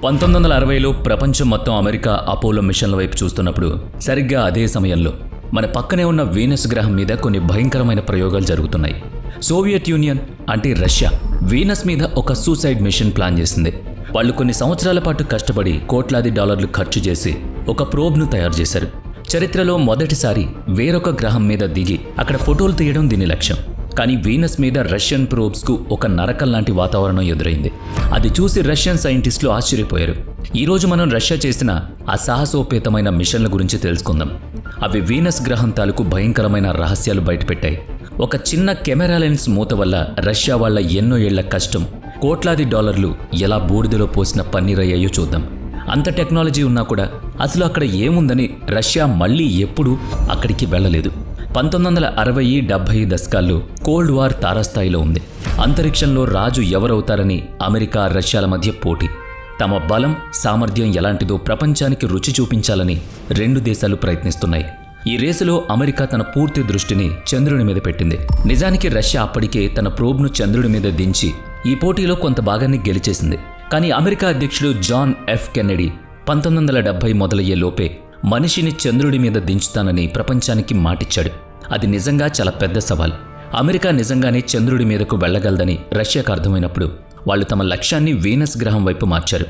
1960లో ప్రపంచం మొత్తం America Apollo మిషన్ల వైపు చూస్తున్నప్పుడు సరిగ్గా అదే సమయంలో మన పక్కనే ఉన్న వీనస్ గ్రహం మీద కొన్ని భయంకరమైన ప్రయోగాలు జరుగుతున్నాయి. సోవియట్ యూనియన్ అంటే రష్యా వీనస్ మీద ఒక సూసైడ్ మిషన్ ప్లాన్ చేసింది. వాళ్ళు కొన్ని సంవత్సరాల పాటు కష్టపడి కోట్లాది డాలర్లు ఖర్చు చేసి ఒక ప్రోబ్ను తయారు చేశారు. చరిత్రలో మొదటిసారి వేరొక గ్రహం మీద దిగి అక్కడ ఫోటోలు తీయడం దీని లక్ష్యం. కానీ వీనస్ మీద రష్యన్ ప్రోబ్స్కు ఒక నరకం లాంటి వాతావరణం ఎదురైంది. అది చూసి రష్యన్ సైంటిస్టులు ఆశ్చర్యపోయారు. ఈరోజు మనం రష్యా చేసిన ఆ సాహసోపేతమైన మిషన్ల గురించి తెలుసుకుందాం. అవి వీనస్ గ్రహం తాలూకు భయంకరమైన రహస్యాలు బయటపెట్టాయి. ఒక చిన్న కెమెరా లెన్స్ మూత వల్ల రష్యా వాళ్ళ ఎన్నో ఏళ్ల కష్టం, కోట్లాది డాలర్లు ఎలా బూడిదలో పోసిన పన్నీరయ్యాయో చూద్దాం. అంత టెక్నాలజీ ఉన్నా కూడా అసలు అక్కడ ఏముందని రష్యా మళ్ళీ ఎప్పుడూ అక్కడికి వెళ్ళలేదు. 1960-70 దశకాల్లో కోల్డ్ వార్ తారాస్థాయిలో ఉంది. అంతరిక్షంలో రాజు ఎవరవుతారని అమెరికా రష్యాల మధ్య పోటీ. తమ బలం సామర్థ్యం ఎలాంటిదో ప్రపంచానికి రుచి చూపించాలని రెండు దేశాలు ప్రయత్నిస్తున్నాయి. ఈ రేసులో అమెరికా తన పూర్తి దృష్టిని చంద్రుని మీద పెట్టింది. నిజానికి రష్యా అప్పటికే తన ప్రోబ్ను చంద్రుడి మీద దించి ఈ పోటీలో కొంత భాగాన్ని గెలిచేసింది. కానీ అమెరికా అధ్యక్షుడు జాన్ ఎఫ్ కెన్నెడీ 1970 మొదలయ్యే లోపే మనిషిని చంద్రుడి మీద దించుతానని ప్రపంచానికి మాటిచ్చాడు. అది నిజంగా చాలా పెద్ద సవాల్. అమెరికా నిజంగానే చంద్రుడి మీదకు వెళ్లగలదని రష్యాకు అర్థమైనప్పుడు వాళ్ళు తమ లక్ష్యాన్ని వీనస్ గ్రహం వైపు మార్చారు.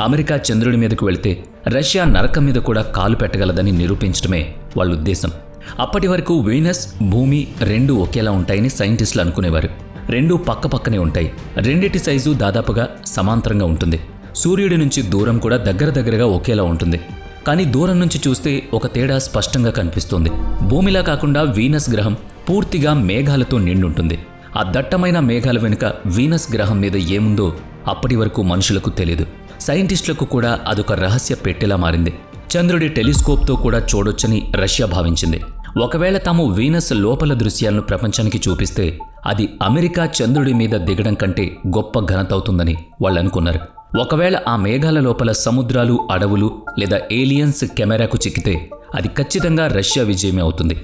అమెరికా చంద్రుడి మీదకు వెళితే రష్యా నరకం మీద కూడా కాలు పెట్టగలదని నిరూపించడమే వాళ్ళ ఉద్దేశం. అప్పటి వరకు వీనస్, భూమి రెండూ ఒకేలా ఉంటాయని సైంటిస్టులు అనుకునేవారు. రెండూ పక్కపక్కనే ఉంటాయి. రెండిటి సైజు దాదాపుగా సమాంతరంగా ఉంటుంది. సూర్యుడి నుంచి దూరం కూడా దగ్గరగా ఒకేలా ఉంటుంది. కానీ దూరం నుంచి చూస్తే ఒక తేడా స్పష్టంగా కనిపిస్తుంది. భూమిలా కాకుండా వీనస్ గ్రహం పూర్తిగా మేఘాలతో నిండుంటుంది. ఆ దట్టమైన మేఘాల వెనుక వీనస్ గ్రహం మీద ఏముందో అప్పటి వరకు మనుషులకు తెలియదు. సైంటిస్టులకు కూడా అదొక రహస్య పెట్టెలా మారింది. చంద్రుడి టెలిస్కోప్తో కూడా చూడొచ్చని రష్యా భావించింది. ఒకవేళ తాము వీనస్ లోపల దృశ్యాలను ప్రపంచానికి చూపిస్తే అది అమెరికా చంద్రుడి మీద దిగడం కంటే గొప్ప ఘనత అవుతుందని వాళ్ళు అనుకున్నారు. ఒకవేళ ఆ మేఘాల లోపల సముద్రాలు, అడవులు లేదా ఏలియన్స్ కెమెరాకు చిక్కితే అది ఖచ్చితంగా రష్యా విజయమే అవుతుంది.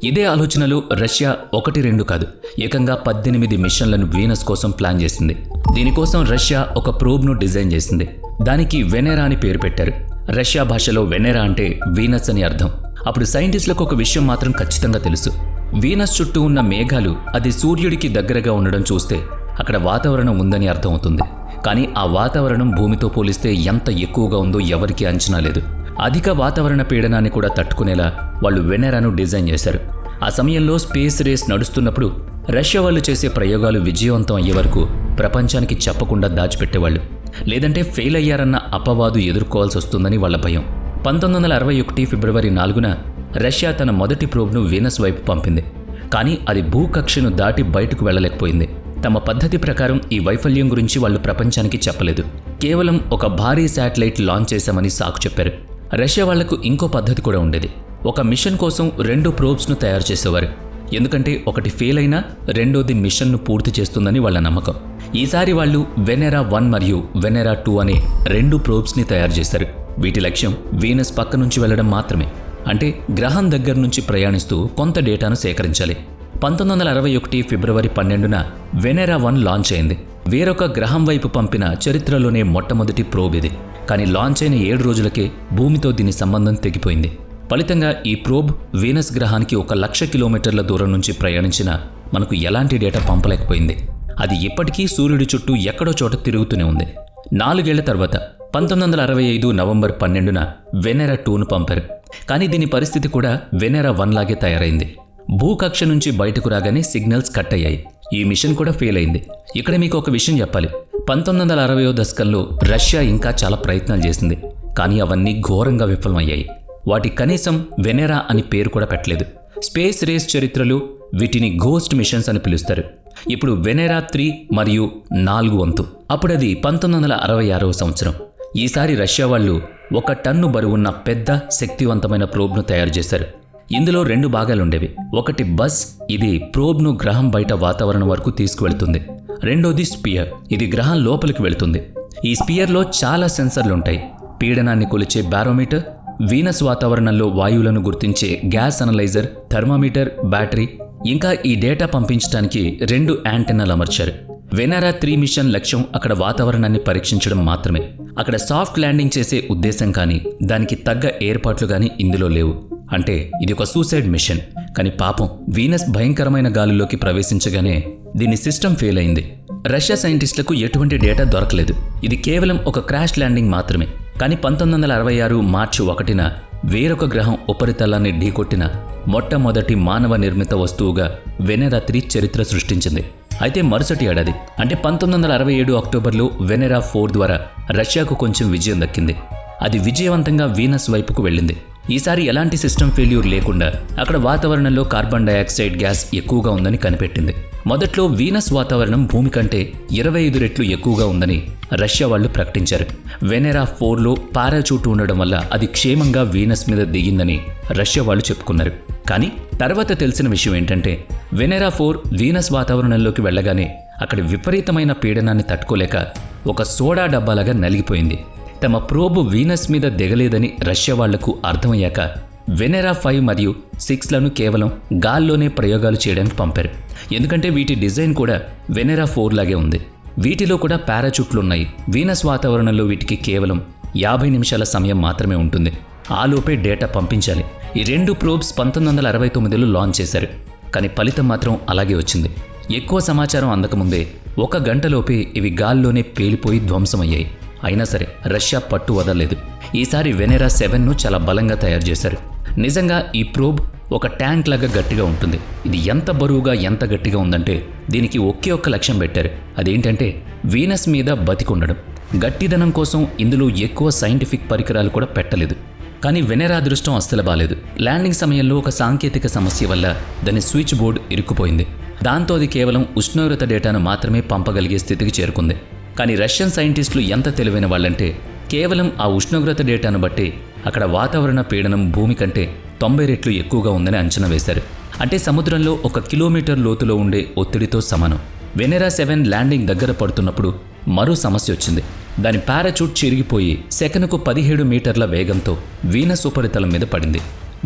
ఇదే ఆలోచనలు రష్యా 1-2 కాదు, ఏకంగా 18 మిషన్లను వీనస్ కోసం ప్లాన్ చేసింది. దీనికోసం రష్యా ఒక ప్రోబ్ను డిజైన్ చేసింది. దానికి వెనెరా అని పేరు పెట్టారు. రష్యా భాషలో వెనెరా అంటే వీనస్ అని అర్థం. అప్పుడు సైంటిస్టులకు ఒక విషయం మాత్రం ఖచ్చితంగా తెలుసు. వీనస్ చుట్టూ ఉన్న మేఘాలు అది సూర్యుడికి దగ్గరగా ఉండడం చూస్తే అక్కడ వాతావరణం ఉందని అర్థం అవుతుంది. కానీ ఆ వాతావరణం భూమితో పోలిస్తే ఎంత ఎక్కువగా ఉందో ఎవరికీ అంచనా లేదు. అధిక వాతావరణ పీడనాన్ని కూడా తట్టుకునేలా వాళ్ళు వెనెరాను డిజైన్ చేశారు. ఆ సమయంలో స్పేస్ రేస్ నడుస్తున్నప్పుడు రష్యా వాళ్ళు చేసే ప్రయోగాలు విజయవంతం అయ్యే వరకు ప్రపంచానికి చెప్పకుండా దాచిపెట్టేవాళ్ళు. లేదంటే ఫెయిల్ అయ్యారన్న అపవాదు ఎదుర్కోవాల్సి వస్తుందని వాళ్ళ భయం. 1961 ఫిబ్రవరి 4న రష్యా తన మొదటి ప్రోబ్ను వీనస్ వైపు పంపింది. కానీ అది భూకక్షను దాటి బయటకు వెళ్ళలేకపోయింది. తమ పద్ధతి ప్రకారం ఈ వైఫల్యం గురించి వాళ్ళు ప్రపంచానికి చెప్పలేదు. కేవలం ఒక భారీ శాటిలైట్ లాంచ్ చేశామని సాకు చెప్పారు. రష్యా వాళ్లకు ఇంకో పద్ధతి కూడా ఉండేది. ఒక మిషన్ కోసం 2 ప్రోబ్స్ను తయారు చేసేవారు. ఎందుకంటే ఒకటి ఫెయిల్ అయినా రెండోది మిషన్ను పూర్తి చేస్తుందని వాళ్ళ నమ్మకం. ఈసారి వాళ్ళు వెనెరా 1 మరియు వెనెరా 2 అనే 2 ప్రోబ్స్ని తయారు చేశారు. వీటి లక్ష్యం వీనస్ పక్క నుంచి వెళ్లడం మాత్రమే. అంటే గ్రహం దగ్గర నుంచి ప్రయాణిస్తూ కొంత డేటాను సేకరించాలి. 1961 ఫిబ్రవరి 12న వెనెరా 1 లాంచ్ అయింది. వేరొక గ్రహం వైపు పంపిన చరిత్రలోనే మొట్టమొదటి ప్రోబ్ ఇది. కానీ లాంచ్ అయిన 7 రోజులకే భూమితో దీని సంబంధం తెగిపోయింది. ఫలితంగా ఈ ప్రోబ్ వీనస్ గ్రహానికి 1,00,000 కిలోమీటర్ల దూరం నుంచి ప్రయాణించిన మనకు ఎలాంటి డేటా పంపలేకపోయింది. అది ఇప్పటికీ సూర్యుడి చుట్టూ ఎక్కడో చోట తిరుగుతూనే ఉంది. 4 ఏళ్ల తర్వాత 1965 నవంబర్ 12న వెనెరా 2ను పంపారు. కానీ దీని పరిస్థితి కూడా వెనెరా 1 లాగే తయారైంది. భూకక్ష నుంచి బయటకు రాగానే సిగ్నల్స్ కట్ అయ్యాయి. ఈ మిషన్ కూడా ఫెయిల్ అయింది. ఇక్కడ మీకు ఒక విషయం చెప్పాలి. 1960వ దశకంలో రష్యా ఇంకా చాలా ప్రయత్నాలు చేసింది. కానీ అవన్నీ ఘోరంగా విఫలమయ్యాయి. వాటి కనీసం వెనెరా అని పేరు కూడా పెట్టలేదు. స్పేస్ రేస్ చరిత్రలో వీటిని ఘోస్ట్ మిషన్స్ అని పిలుస్తారు. ఇప్పుడు వెనెరా 3 మరియు 4 వంతు. అప్పుడది 1966వ సంవత్సరం. ఈసారి రష్యా వాళ్ళు 1 టన్ను బరువున్న పెద్ద శక్తివంతమైన ప్రోబ్ను తయారు చేశారు. ఇందులో 2 భాగాలుండేవి. ఒకటి బస్, ఇది ప్రోబ్ను గ్రహం బయట వాతావరణం వరకు తీసుకువెళ్తుంది. రెండోది స్పియర్, ఇది గ్రహం లోపలికి వెళుతుంది. ఈ స్పియర్లో చాలా సెన్సర్లుంటాయి. పీడనాన్ని కొలిచే బారోమీటర్, వీనస్ వాతావరణంలో వాయువులను గుర్తించే గ్యాస్ అనలైజర్, థర్మామీటర్, బ్యాటరీ, ఇంకా ఈ డేటా పంపించడానికి 2 యాంటెన్నాలు అమర్చారు. వెనెరా 3 మిషన్ లక్ష్యం అక్కడ వాతావరణాన్ని పరీక్షించడం మాత్రమే. అక్కడ సాఫ్ట్ ల్యాండింగ్ చేసే ఉద్దేశం కానీ దానికి తగ్గ ఏర్పాట్లు కానీ ఇందులో లేవు. అంటే ఇది ఒక సూసైడ్ మిషన్. కానీ పాపం వీనస్ భయంకరమైన గాలుల్లోకి ప్రవేశించగానే దీని సిస్టమ్ ఫెయిల్ అయింది. రష్యా సైంటిస్టులకు ఎటువంటి డేటా దొరకలేదు. ఇది కేవలం ఒక క్రాష్ ల్యాండింగ్ మాత్రమే. కానీ 1966 మార్చి 1న వేరొక గ్రహం ఉపరితలాన్ని ఢీకొట్టిన మొట్టమొదటి మానవ నిర్మిత వస్తువుగా వెనెరా 3 చరిత్ర సృష్టించింది. అయితే మరుసటి ఏడాది అంటే 1967 అక్టోబర్లో వెనెరా 4 ద్వారా రష్యాకు కొంచెం విజయం దక్కింది. అది విజయవంతంగా వీనస్ వైపుకు వెళ్ళింది. ఈసారి ఎలాంటి సిస్టమ్ ఫెయిల్యూర్ లేకుండా అక్కడ వాతావరణంలో కార్బన్ డయాక్సైడ్ గ్యాస్ ఎక్కువగా ఉందని కనిపెట్టింది. మొదట్లో వీనస్ వాతావరణం భూమి కంటే 25 రెట్లు ఎక్కువగా ఉందని రష్యా వాళ్ళు ప్రకటించారు. వెనెరా 4లో పారాచూట్ ఉండడం వల్ల అది క్షేమంగా వీనస్ మీద దిగిందని రష్యా వాళ్ళు చెప్పుకున్నారు. కానీ తర్వాత తెలిసిన విషయం ఏంటంటే వెనెరా 4 వీనస్ వాతావరణంలోకి వెళ్ళగానే అక్కడి విపరీతమైన పీడనాన్ని తట్టుకోలేక ఒక సోడా డబ్బాలాగా నలిగిపోయింది. తమ ప్రోబ్ వీనస్ మీద దిగలేదని రష్యా వాళ్లకు అర్థమయ్యాక వెనెరా 5 మరియు 6లను కేవలం గాల్లోనే ప్రయోగాలు చేయడానికి పంపారు. ఎందుకంటే వీటి డిజైన్ కూడా వెనెరా 4 లాగే ఉంది. వీటిలో కూడా పారాచూట్లున్నాయి. వీనస్ వాతావరణంలో వీటికి కేవలం 50 నిమిషాల సమయం మాత్రమే ఉంటుంది. ఆలోపే డేటా పంపించాలి. ఈ 2 ప్రోబ్స్ 1969లో లాంచ్ చేశారు. కానీ ఫలితం మాత్రం అలాగే వచ్చింది. ఎక్కువ సమాచారం అందకముందే 1 గంటలోపే ఇవి గాల్లోనే పేలిపోయి ధ్వంసమయ్యాయి. అయినా సరే రష్యా పట్టు వదలలేదు. ఈసారి వెనెరా 7ను చాలా బలంగా తయారు చేశారు. నిజంగా ఈ ప్రోబ్ ఒక ట్యాంక్ లాగా గట్టిగా ఉంటుంది. ఇది ఎంత బరువుగా ఎంత గట్టిగా ఉందంటే దీనికి ఒకే ఒక్క లక్ష్యం పెట్టారు. అదేంటంటే వీనస్ మీద బతికుండడం. గట్టిదనం కోసం ఇందులో ఎక్కువ సైంటిఫిక్ పరికరాలు కూడా పెట్టలేదు. కానీ వెనెరా అదృష్టం అస్సలు బాలేదు. ల్యాండింగ్ సమయంలో ఒక సాంకేతిక సమస్య వల్ల దాని స్విచ్ బోర్డు ఇరుక్కుపోయింది. దాంతో అది కేవలం ఉష్ణోగ్రత డేటాను మాత్రమే పంపగలిగే స్థితికి చేరుకుంది. కానీ రష్యన్ సైంటిస్టులు ఎంత తెలివైన వాళ్ళంటే కేవలం ఆ ఉష్ణోగ్రత డేటాను బట్టి అక్కడ వాతావరణ పీడనం భూమి కంటే 90 రెట్లు ఎక్కువగా ఉందని అంచనా వేశారు. అంటే సముద్రంలో 1 కిలోమీటర్ లోతులో ఉండే ఒత్తిడితో సమానం. వెనెరా 7 ల్యాండింగ్ దగ్గర పడుతున్నప్పుడు మరో సమస్య వచ్చింది. దాని పారాచూట్ చిరిగిపోయి సెకనుకు 17 మీటర్ల వేగంతో వీనస్ ఉపరితలం మీద పడింది.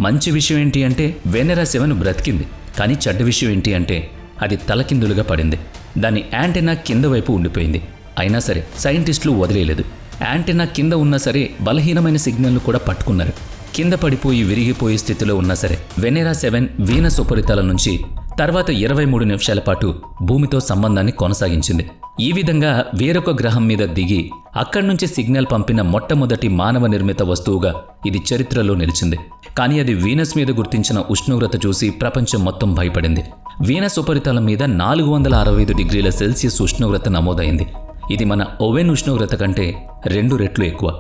మంచి విషయం ఏంటి అంటే వెనెరా 7 బ్రతికింది. కానీ చెడ్డ విషయం ఏంటి అంటే అది తలకిందులుగా పడింది. దాని యాంటెన్నా కింద వైపు ఉండిపోయింది. అయినా సరే సైంటిస్టులు వదిలేయలేదు. యాంటెన్నా కింద ఉన్నా సరే బలహీనమైన సిగ్నల్ను కూడా పట్టుకున్నారు. కింద పడిపోయి విరిగిపోయే స్థితిలో ఉన్నా సరే వెనెరా 7 వీనస్ ఉపరితలం నుంచి తర్వాత 23 నిమిషాల పాటు భూమితో సంబంధాన్ని కొనసాగించింది. ఈ విధంగా వేరొక గ్రహం మీద దిగి అక్కడి నుంచి సిగ్నల్ పంపిన మొట్టమొదటి మానవ నిర్మిత వస్తువుగా ఇది చరిత్రలో నిలిచింది. కానీ అది వీనస్ మీద గుర్తించిన ఉష్ణోగ్రత చూసి ప్రపంచం మొత్తం భయపడింది. వీనస్ ఉపరితలం మీద 465 డిగ్రీల సెల్సియస్ ఉష్ణోగ్రత నమోదైంది. ఇది మన ఓవెన్ ఉష్ణోగ్రత కంటే 2 రెట్లు ఎక్కువ.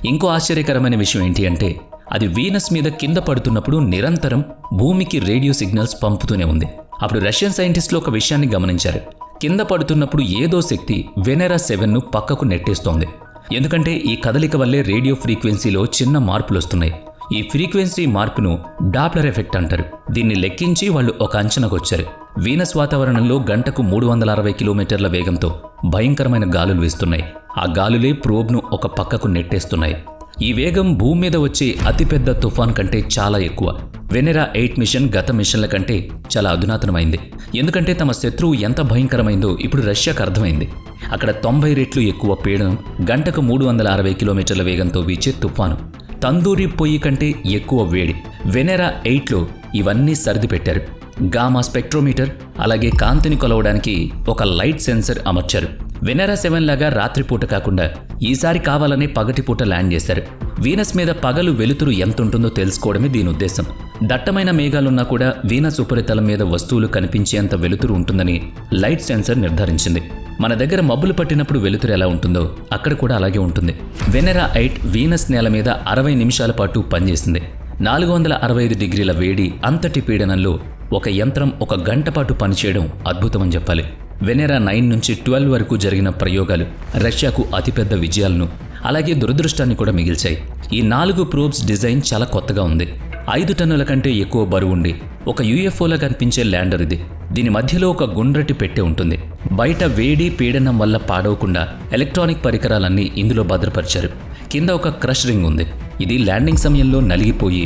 ఇంకో ఆశ్చర్యకరమైన విషయం ఏంటి అంటే అది వీనస్ మీద కింద పడుతున్నప్పుడు నిరంతరం భూమికి రేడియో సిగ్నల్స్ పంపుతూనే ఉంది. అప్పుడు రష్యన్ సైంటిస్టులు ఒక విషయాన్ని గమనించారు. కింద పడుతున్నప్పుడు ఏదో శక్తి వెనెరా 7ను పక్కకు నెట్టేస్తోంది. ఎందుకంటే ఈ కదలిక వల్లే రేడియో ఫ్రీక్వెన్సీలో చిన్న మార్పులు వస్తున్నాయి. ఈ ఫ్రీక్వెన్సీ మార్పును డాప్లర్ ఎఫెక్ట్ అంటారు. దీన్ని లెక్కించి వాళ్ళు ఒక అంచనాకు వచ్చారు. వీనస్ వాతావరణంలో గంటకు 360 కిలోమీటర్ల వేగంతో భయంకరమైన గాలులు వీస్తున్నాయి. ఆ గాలులే ప్రోబ్ను ఒక పక్కకు నెట్టేస్తున్నాయి. ఈ వేగం భూమి మీద వచ్చే అతిపెద్ద తుఫాన్ కంటే చాలా ఎక్కువ. వెనెరా 8 మిషన్ గత మిషన్ల కంటే చాలా అధునాతనమైంది. ఎందుకంటే తమ శత్రువు ఎంత భయంకరమైందో ఇప్పుడు రష్యాకు అర్థమైంది. అక్కడ 90 రెట్లు ఎక్కువ పీడనం, గంటకు 360 కిలోమీటర్ల వేగంతో వీచే తుఫాను, తందూరి పొయ్యి కంటే ఎక్కువ వేడి. వెనెరా 8లో ఇవన్నీ సర్ది పెట్టారు. గామా స్పెక్ట్రోమీటర్ అలాగే కాంతిని కొలవడానికి ఒక లైట్ సెన్సర్ అమర్చారు. వెనెరా 7 లాగా రాత్రిపూట కాకుండా ఈసారి కావాలనే పగటిపూట ల్యాండ్ చేశారు. వీనస్ మీద పగలు వెలుతురు ఎంతుంటుందో తెలుసుకోవడమే దీని ఉద్దేశం. దట్టమైన మేఘాలున్నా కూడా వీనస్ ఉపరితలం మీద వస్తువులు కనిపించేంత వెలుతురు ఉంటుందని లైట్ సెన్సర్ నిర్ధారించింది. మన దగ్గర మబ్బులు పట్టినప్పుడు వెలుతురు ఎలా ఉంటుందో అక్కడ కూడా అలాగే ఉంటుంది. వెనెరా 8 వీనస్ నేల మీద 60 నిమిషాల పాటు పనిచేసింది. 465 డిగ్రీల వేడి అంతటి పీడనంలో ఒక యంత్రం 1 గంట పాటు పనిచేయడం అద్భుతమని చెప్పాలి. వెనెరా 9 నుంచి 12 వరకు జరిగిన ప్రయోగాలు రష్యాకు అతిపెద్ద విజయాలను అలాగే దురదృష్టాన్ని కూడా మిగిల్చాయి. ఈ 4 ప్రోబ్స్ డిజైన్ చాలా కొత్తగా ఉంది. 5 టన్నుల కంటే ఎక్కువ బరువుండి ఒక యూఎఫ్ఓలా కనిపించే ల్యాండర్ ఇది. దీని మధ్యలో ఒక గుండ్రటి పెట్టె ఉంటుంది. బయట వేడి పీడనం వల్ల పాడవకుండా ఎలక్ట్రానిక్ పరికరాలన్నీ ఇందులో భద్రపరిచారు. కింద ఒక క్రష్ రింగ్ ఉంది. ఇది ల్యాండింగ్ సమయంలో నలిగిపోయి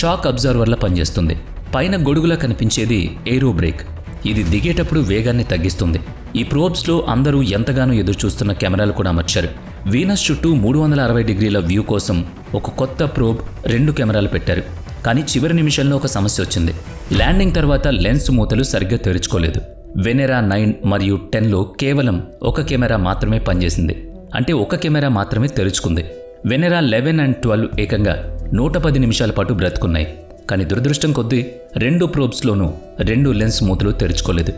షాక్ అబ్జర్వర్లా పనిచేస్తుంది. పైన గొడుగులా కనిపించేది ఏరో బ్రేక్. ఇది దిగేటప్పుడు వేగాన్ని తగ్గిస్తుంది. ఈ ప్రోబ్స్లో అందరూ ఎంతగానో ఎదురు చూస్తున్న కెమెరాలు కూడా అమర్చారు. వీనస్ చుట్టూ 360 డిగ్రీల వ్యూ కోసం ఒక కొత్త ప్రోబ్ 2 కెమెరాలు పెట్టారు. కానీ చివరి నిమిషంలో ఒక సమస్య వచ్చింది. ల్యాండింగ్ తర్వాత లెన్స్ మూతలు సరిగ్గా తెరుచుకోలేదు. వెనెరా 9 మరియు 10లో కేవలం ఒక కెమెరా మాత్రమే పనిచేసింది. అంటే ఒక కెమెరా మాత్రమే తెరుచుకుంది. వెనెరా 11 అండ్ 12 ఏకంగా 110 నిమిషాల పాటు బ్రతుకున్నాయి. కానీ దురదృష్టం కొద్దీ 2 ప్రోబ్స్లోనూ 2 లెన్స్ మూతలు తెరుచుకోలేదు.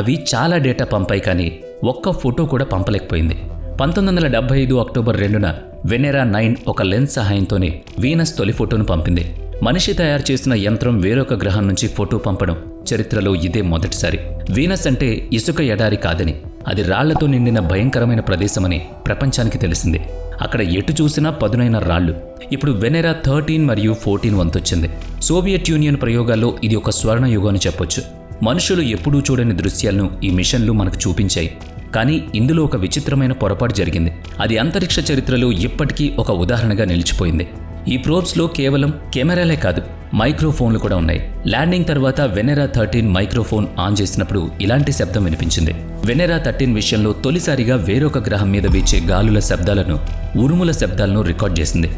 అవి చాలా డేటా పంపాయి, కానీ ఒక్క ఫోటో కూడా పంపలేకపోయింది. 1975 అక్టోబర్ 2న వెనెరా 9 ఒక లెన్స్ సహాయంతోనే వీనస్ తొలి ఫోటోను పంపింది. మనిషి తయారు చేసిన యంత్రం వేరొక గ్రహం నుంచి ఫోటో పంపడం చరిత్రలో ఇదే మొదటిసారి. వీనస్ అంటే ఇసుక ఎడారి కాదని, అది రాళ్లతో నిండిన భయంకరమైన ప్రదేశమని ప్రపంచానికి తెలిసింది. అక్కడ ఎటు చూసినా పదునైన రాళ్లు. ఇప్పుడు వెనెరా 13 మరియు 14 వంతొచ్చింది. సోవియట్ యూనియన్ ప్రయోగాల్లో ఇది ఒక స్వర్ణ యుగం అని చెప్పొచ్చు. మనుషులు ఎప్పుడూ చూడని దృశ్యాలను ఈ మిషన్లు మనకు చూపించాయి. కానీ ఇందులో ఒక విచిత్రమైన పొరపాటు జరిగింది. అది అంతరిక్ష చరిత్రలో ఇప్పటికీ ఒక ఉదాహరణగా నిలిచిపోయింది. ఈ ప్రోబ్స్లో కేవలం కెమెరాలే కాదు, మైక్రోఫోన్లు కూడా ఉన్నాయి. ల్యాండింగ్ తర్వాత వెనెరా 13 మైక్రోఫోన్ ఆన్ చేసినప్పుడు ఇలాంటి శబ్దం వినిపించింది. వెనెరా 13 విషయంలో తొలిసారిగా వేరొక గ్రహం మీద వీచే గాలుల శబ్దాలను, ఉరుముల శబ్దాలను రికార్డ్ చేసింది.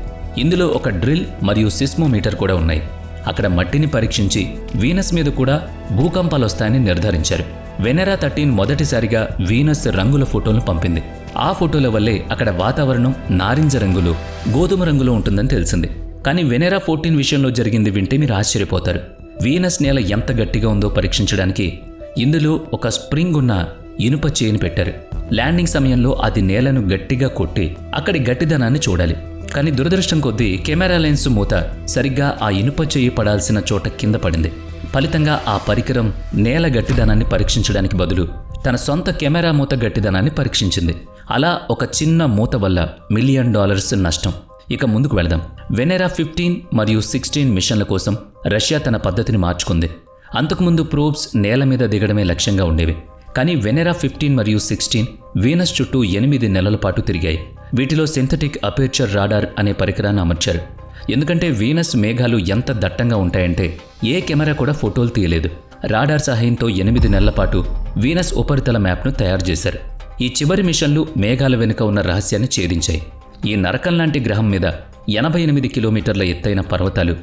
ఇందులో ఒక డ్రిల్ మరియు సిస్మోమీటర్ కూడా ఉన్నాయి. అక్కడ మట్టిని పరీక్షించి వీనస్ మీద కూడా భూకంపాలు వస్తాయని నిర్ధారించారు. వెనెరా 13 మొదటిసారిగా వీనస్ రంగుల ఫోటోలను పంపింది. ఆ ఫోటోల వల్లే అక్కడ వాతావరణం నారింజ రంగులో, గోధుమ రంగులో ఉంటుందని తెలిసింది. కానీ వెనెరా 14 విషయంలో జరిగింది వింటే మీరు ఆశ్చర్యపోతారు. వీనస్ నేల ఎంత గట్టిగా ఉందో పరీక్షించడానికి ఇందులో ఒక స్ప్రింగ్ ఉన్న ఇనుప చైన్ పెట్టారు. ల్యాండింగ్ సమయంలో అది నేలను గట్టిగా కొట్టి అక్కడి గట్టిదనాన్ని చూడాలి. కానీ దురదృష్టం కొద్దీ కెమెరా లెన్స్ మూత సరిగ్గా ఆ ఇనుప చేయి పడాల్సిన చోట కింద పడింది. ఫలితంగా ఆ పరికరం నేల గట్టిదనాన్ని పరీక్షించడానికి బదులు తన సొంత కెమెరా మూత గట్టిదనాన్ని పరీక్షించింది. అలా ఒక చిన్న మూత వల్ల $1 మిలియన్ నష్టం. ఇక ముందుకు వెళదాం. వెనెరా 15 మరియు 16 మిషన్ల కోసం రష్యా తన పద్ధతిని మార్చుకుంది. అంతకుముందు ప్రోబ్స్ నేల మీద దిగడమే లక్ష్యంగా ఉండేవి. కానీ వెనెరా 15 మరియు 16 వీనస్ చుట్టూ 8 నెలల పాటు తిరిగాయి. వీటిలో సింథటిక్ అపేర్చర్ రాడార్ అనే పరికరాన్ని అమర్చారు. ఎందుకంటే వీనస్ మేఘాలు ఎంత దట్టంగా ఉంటాయంటే ఏ కెమెరా కూడా ఫోటోలు తీయలేదు. రాడార్ సహాయంతో 8 నెలల పాటు వీనస్ ఉపరితల మ్యాప్ను తయారు చేశారు. ఈ చివరి మిషన్లు మేఘాల వెనుక ఉన్న రహస్యాన్ని ఛేదించాయి. ఈ నరకం లాంటి గ్రహం మీద 88 కిలోమీటర్ల ఎత్తైన పర్వతాలు,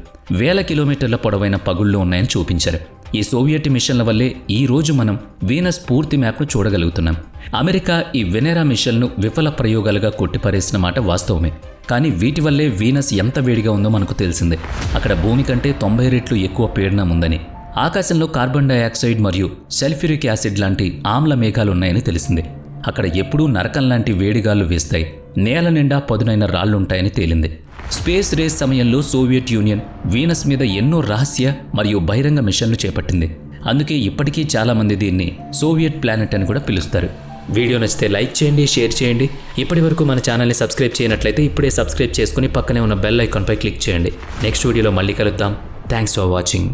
1000 కిలోమీటర్ల పొడవైన పగుళ్ళు ఉన్నాయని చూపించారు. ఈ సోవియట్ మిషన్ల వల్లే ఈ రోజు మనం వీనస్ పూర్తి మ్యాప్ను చూడగలుగుతున్నాం. అమెరికా ఈ వెనెరా మిషన్ను విఫల ప్రయోగాలుగా కొట్టిపారేసిన మాట వాస్తవమే. కానీ వీటి వల్లే వీనస్ ఎంత వేడిగా ఉందో మనకు తెలిసిందే. అక్కడ భూమి కంటే 90 రెట్లు ఎక్కువ పీడనం ఉందని, ఆకాశంలో కార్బన్ డయాక్సైడ్ మరియు సల్ఫ్యూరిక్ యాసిడ్ లాంటి ఆమ్ల మేఘాలు ఉన్నాయని తెలిసింది. అక్కడ ఎప్పుడూ నరకం లాంటి వేడిగాలు వేస్తాయి. నేల నిండా పదునైన రాళ్లుంటాయని తేలింది. స్పేస్ రేస్ సమయంలో సోవియట్ యూనియన్ వీనస్ మీద ఎన్నో రహస్య మరియు బహిరంగ మిషన్లు చేపట్టింది. అందుకే ఇప్పటికీ చాలామంది దీన్ని సోవియట్ ప్లానెట్ అని కూడా పిలుస్తారు. వీడియో నచ్చితే లైక్ చేయండి, షేర్ చేయండి. ఇప్పటి వరకు మన ఛానల్ని సబ్స్క్రైబ్ చేయనట్లయితే ఇప్పుడే సబ్స్క్రైబ్ చేసుకుని పక్కనే ఉన్న బెల్ ఐకాన్పై క్లిక్ చేయండి. నెక్స్ట్ వీడియోలో మళ్ళీ కలుద్దాం. Thanks for watching.